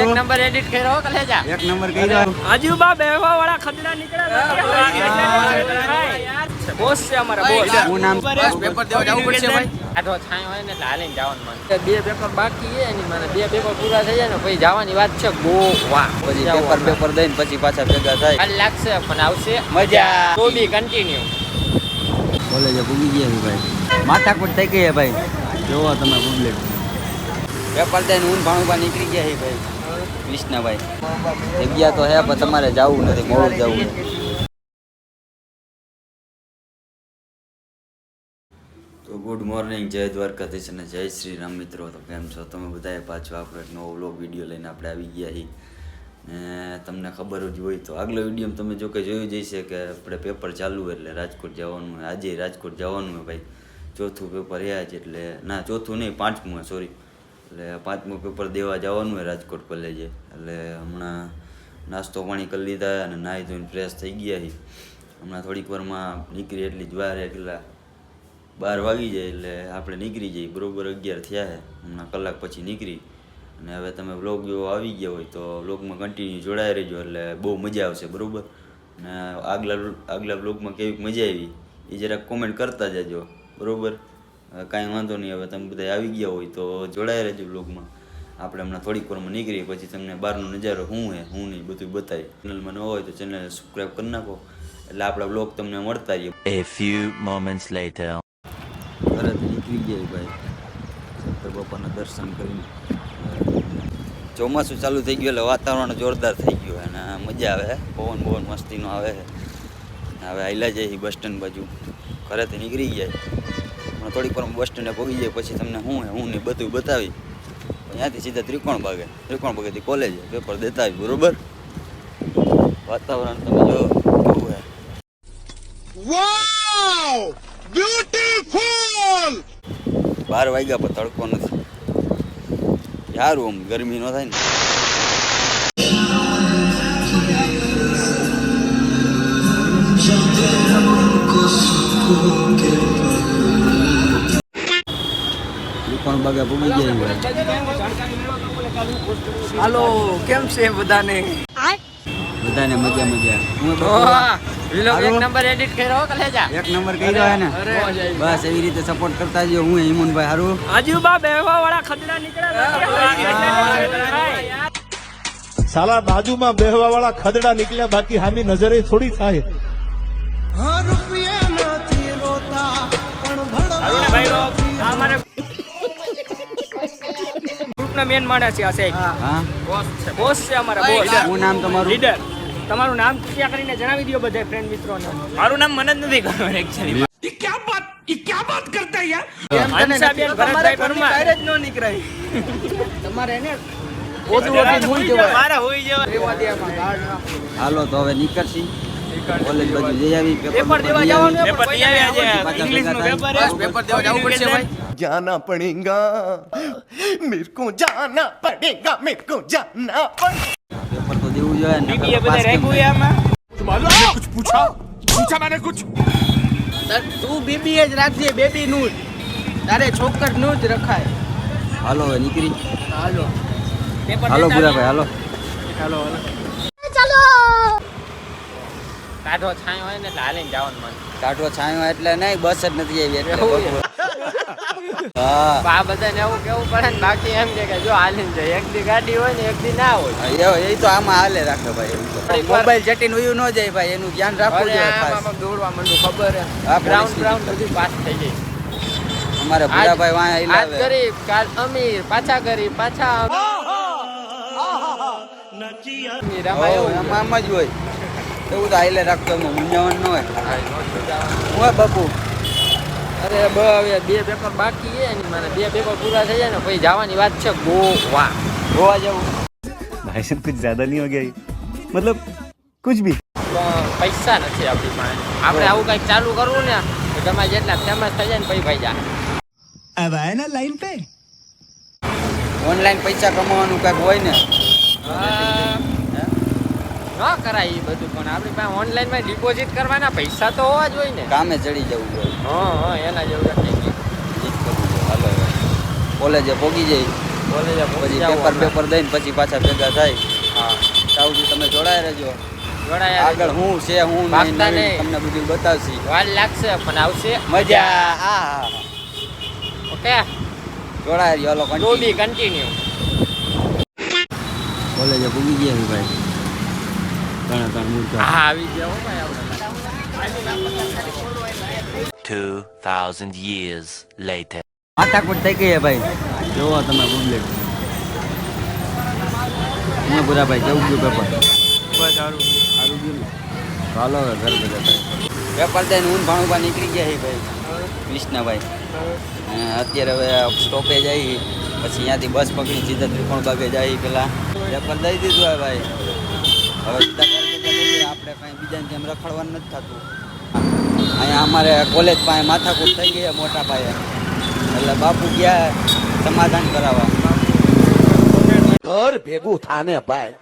એક number edit કર્યો કલેજા એક નંબર કર્યો આજુબા બેહવા વાળા ખદડા નીકળ્યા બોસ છે અમારા બોસ હું નામ પેપર દેવા જવું પડશે ભાઈ આઠો છાંય હોય ને એટલે હાલીને જવાનું મન બે પેપર બાકી છે એની મને બે પેપર પૂરા થઈ જાય ને પછી જવાની વાત છે ગોવા પછી પેપર દઈને પછી પાછા ભેગા થાય કાલ લાગશે પણ આવશે મજા તો બી કન્ટિન્યુ કોલેજે પૂગી ગયા છે ભાઈ માથાકૂટ થઈ ગઈ છે ભાઈ જોવો તમે બુલેટ પેપર દઈને ઊન ભાણું નીકળી ગયા છે ભાઈ કૃષ્ણભાઈ જગ્યા તો હે પણ તમારે જવું નથી મોડું જવું છે તો ગુડ મોર્નિંગ જય દ્વારકાધીશ અને જય શ્રી રામ મિત્રો તો કેમ છો તમે બધાએ પાછો આપણો એક નવો વ્લોગ વિડીયો લઈને આપણે આવી ગયા છીએ ને તમને ખબર જ હોય તો આગલો વિડીયો તમે જો કે જોયું જ છે કે આપણે પેપર ચાલુ એટલે રાજકોટ જવાનું હોય આજે રાજકોટ જવાનું હોય ભાઈ ચોથું પેપર એ જ એટલે ના ચોથું નહીં પાંચમું સોરી એટલે પાંચમું પેપર દેવા જવાનું હોય રાજકોટ કોલેજે એટલે હમણાં નાસ્તો પાણી કરી લીધા અને નાહી ધોઈને ફ્રેશ થઈ ગયા છીએ હમણાં થોડીક વારમાં નીકળી એટલી જ વાર એટલા 12 વાગી જાય એટલે આપણે નીકળી જઈએ બરાબર 11 થયા છે હમણાં કલાક પછી નીકળી અને હવે તમે વ્લોગ જો આવી ગયા હોય તો વ્લોગમાં કન્ટિન્યુ જોડાઈ રહેજો એટલે બહુ મજા આવશે બરાબર અને આગલા વ્લોગમાં કેવી મજા આવી એ જરાક કોમેન્ટ કરતા જજો બરાબર કાંઈ વાંધો નહીં હવે તમે બધા આવી ગયા હોય તો જોડાઈ રહેજો વ્લોગમાં આપણે હમણાં થોડીક વારમાં નીકળીએ પછી તમને બહારનો નજારો શું છે શું નહીં બધું બતાવીએ ચેનલમાં ન હોય તો ચેનલને સબસ્ક્રાઈબ કરી નાખો એટલે આપણા વ્લોગ તમને મળતા રહીએ A few moments later ઘરેથી નીકળી ગયા ભાઈ શંકર બાપાના દર્શન કરીને ચોમાસું ચાલુ થઈ ગયું એટલે વાતાવરણ જોરદાર થઈ ગયું અને મજા આવે પવન બવન મસ્તીનો આવે હવે હાલ્યા જાય બસ સ્ટેન્ડ બાજુ ઘરેથી નીકળી ગયા પણ થોડીક વાર બસ સ્ટેન્ડે પહોંચી જાય પછી તમને શું નહીં બધું બતાવી ત્યાંથી સીધા ત્રિકોણ બાગેથી કોલેજે પેપર દેતા આવી બરોબર વાતાવરણ તમે જો કેવું હે વાવ બ્યુટીફુલ 12 વાગ્યા પર તડકો નથી યાર આમ ગરમી ન થાય ને ત્રિકોણ બાગે પૂગી ગયા હાલો કેમ છે બધાને મજા વિલોગ એક નંબર એડિટ કર્યો કલેજા એક નંબર કર્યો હે ને બસ એવી રીતે સપોર્ટ કરતા જો હું હિમનભાઈ હારું આજુબા બેહવા વાળા ખદડા નીકળ્યા સાલા બાજુમાં બેહવા વાળા ખદડા નીકળ્યા બાકી હામી નજરે થોડી થાય ગ્રુપના મેન માણસ છે આ સાહેબ હા બોસ છે અમારા બોસ શું નામ તમારું લીડર તમારું નામ કૃપયા કરીને જણાવી દો બધા ફ્રેન્ડ મિત્રોને મારું નામ મને જ નથી ખબર એકચ્યુઅલી હંસાબેન ભરતભાઈ પરમાર જ ન નીકળાય તમારે એને મારા હોઈ જવા હાલો તો હવે નીકળશી કોલેજ બાજુ જઈ આવી પેપર દેવા જવાનું પેપર દઈ આવ્યા છે ઇંગ્લિશ નું પેપર પેપર દેવા જવું પડશે ભાઈ जाना पड़ेगा मेरे को जाना पड़ेगा मेरे को जाना पड़ेगा પેપર તો દેવું જોઈએ ને બીબીએ બધા રાખ્યું છે આમાં मालूम है कुछ पूछा मैंने कुछ તું બીબી જ રાખજે બેબી નું તારે છોકર નું જ રખાય હાલો હવે નીકળી હાલો પેપર હાલો ભૂરાભાઈ હાલો કાઢો છાંય હોય ને એટલે હાલીને જવાનું મન કાઢવો છાંયો એટલે નહીં બસ જ નથી આવી એટલે હા આ બધાને એવું કેવું પડે ને બાકી એમ કે જો હાલીને જાય એક દી ગાડી હોય ને એક દી ના હોય એ તો આમાં હાલે રાખે ભાઈ મોબાઈલ ચટીને ઉયું ન જાય ભાઈ એનું ધ્યાન રાખવું જોઈએ ખાસ આમાં દોડવા માંડું ખબર હે હા, ગ્રાઉન્ડ પોલીસની બધું પાસ થઈ જાય અમારે ભૂરાભાઈ વાં આજ હિલાવે ગરીબ કાલ અમીર પાછા ગરીબ પાછા અમીર આમાં એવું છે. આમાં જ હોય એવું તો હાલે રાખતો એમાં મૂંઝાવણ ન હોય હોય બાપુ અરે હવે બે પેપર બાકી છે ને મને બે પેપર પૂરા થઈ જાય ને પછી જવાની વાત છે ગોવા ગોવા જવું भाई साहब कुछ ज्यादा नहीं हो गया ये? मतलब कुछ भी પણ પૈસા નથી આપણી પાસે આપણે આવું કંઈક ચાલુ કરવું ને તો તમારે જેટલા ફેમસ થઈ જાય ને પછી ભાઈ જા अब आए ना लाइन पे ઓનલાઈન પૈસા કમાવાનું કાંઈક હોય ને ન કરાય એ બધું પણ આપણી પાસે ઓનલાઈનમાં ડિપોઝિટ કરવાના પૈસા તો હોવા જ હોય ને કામે ચડી જવું હોય હા એના જેવું કંઈક. ઈ જ કરવું જોઈએ. હાલો હવે કોલેજે પોગી જઈ કોલેજે પછી જાવ પેપર હમણાં. પેપર દઈને પછી પાછા ભેગા થાય હા ત્યાં સુધી તમે જોડાઈ રહેજો જોડાયા આગળ રહેજો. હું છે હું ભાગતા નહીં નહીં. તમને બધું બતાવશી વાર લાગશે પણ આવશે મજા આ ઓકે જોડાઈ રહ્યો હાલો ટુ બી કન્ટિન્યુ. કોલેજે પૂગી ગયા છે ભાઈ ઘણા ઘણા મૂર્ખા હા આવી ગયા હો ભાઈ આપણે 2,000 years later. માથાકૂટ થઈ ગઈ છે ભાઈ જોવો તમે પબ્લિક હું પૂરા ભાઈ કેવું ગયું પેપર બસ સારું સારું ગયું ને ચાલો હવે ઘર બધા ભાઈ પેપર દઈને ઊન ભાણું નીકળી ગયા છે ભાઈ કૃષ્ણભાઈ અત્યારે હવે સ્ટોપેજ આવી પછી અહીંયાથી બસ પકડી સીધા ત્રિકોણબાગે જાય પેલા પેપર દઈ દીધું હોય ભાઈ હવે સીધા ઘર ભેગા થઈ ગયા. આપણે કાંઈ બીજાને જેમ રખડવાનું નથી થતું અહીંયા અમારે કોલેજ પાસે માથાકૂટ થઈ ગઈ છે મોટા પાયે એટલે બાપુ ગયા સમાધાન કરાવવા ઘર ભેગું થાને ભાઈ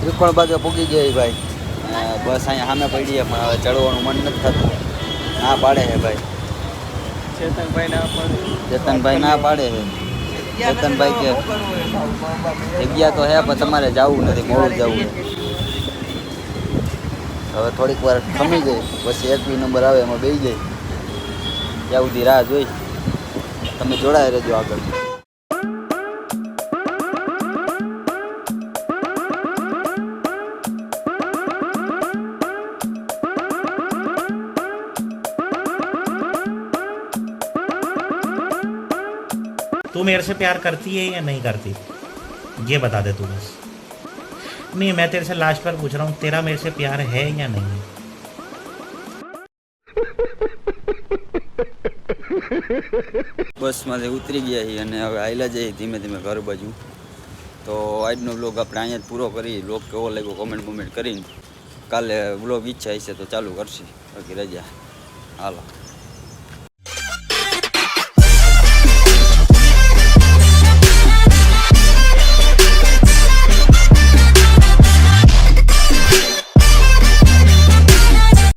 ત્રિકોણ બાગે પૂગી ગઈ ભાઈ બસ અહીંયા સામે પડી છે પણ હવે ચડવાનું મન નથી થતું ના પાડે છે ભાઈ ચેતનભાઈ ના પાડે છે ચેતનભાઈ કે જગ્યા તો હે પણ તમારે જવું નથી મોડું જવું છે હવે થોડીક વાર ખમી જાય પછી 21 નંબર આવે એમાં બેસી જાય ત્યાં સુધી રાહ જોઈ તમે જોડાઈ રહેજો આગળ तू मेरे से प्यार करती है या नहीं करती ये बता दे तू बस नहीं मैं तेरे से लास्ट पर पूछ रहा हूँ तेरा मेरे से प्यार है या नहीं બસમાંથી ઉતરી ગયા છીએ અને હવે આયલા જઈએ ધીમે ધીમે ઘર બાજુ તો આજનો વ્લોગ આપણે અહીંયા જ પૂરો કરી વ્લોગ કેવો લાગ્યો કોમેન્ટ કરીને કાલે વ્લોગ ઈચ્છા હશે તો ચાલુ કરશે બાકી રજા હાલો